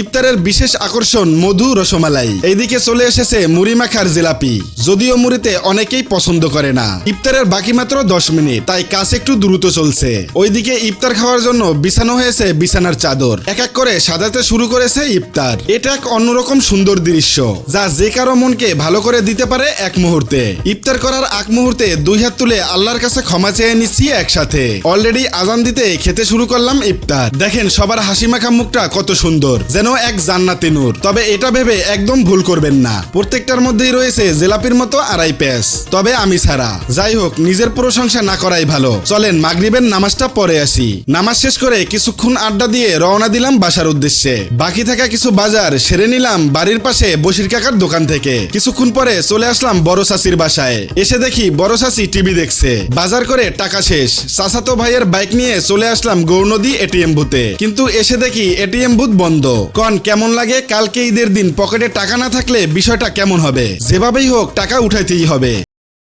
ইফতারের বিশেষ আকর্ষণ মধু রসমালাই। এইদিকে চলে এসেছে মুড়ি মাখার জিলাপি। যদিও মুড়িতে অনেকেই পছন্দ করে না। ইফতারের বাকি মাত্র 10 মিনিট, তাই কাজ একটু দ্রুত চলছে। ওইদিকে ইফতার খাওয়ার জন্য বিছানো হয়েছে বিছানার চাদর। এক এক করে সাজাতে শুরু করেছে ইফতার। এটা এক অন্যরকম সুন্দর দৃশ্য, যা যে কারো মনকে ভালো করে দিতে পারে এক মুহূর্তে। ইফতার করার আগ মুহূর্তে 2 হাত তুলে আল্লাহর কাছে ক্ষমা চেয়ে নিচ্ছি একসাথে। অলরেডি আজান দিতে খেতে শুরু করলাম ইফতার। দেখেন সবার হাসি মাখা মুখটা কত সুন্দর, যেন এক জান্নাতি নূর। তবে এটা ভেবে একদম ভুল করবেন না, প্রত্যেকটার মধ্যেই রয়েছে জিলাপির মতো আড়াই পেঁয়াজ, তবে আমি ছাড়া। যাই হোক, নিজের প্রশংসা না করাই ভালো। চলেন মাগরিবের নামাজটা পড়ে আসি। নামাজ শেষ করে কিছুক্ষণ আড্ডা দিয়ে রওনা দিলাম বাসার উদ্দেশ্যে। বাকি থাকা কিছু বাজার সেরে নিলাম বাড়ির পাশে বশির কাকার দোকান থেকে। কিছুক্ষণ পরে চলে আসলাম বড় চাচির বাসায়। এসে দেখি বড় চাচি টিভি দেখছে। বাজার করে টাকা শেষ, চাচাতো ভাইয়ের বাইক নিয়ে চলে আসলাম গৌরনদী এটিএম বুথে। কিন্তু এসে দেখি এটিএম বুথ বন্ধ। কন কেমন লাগে? কালকে ঈদের দিন পকেটে টাকা না থাকলে বিষয়টা কেমন হবে? যেভাবেই হোক টাকা উঠাইতেই হবে।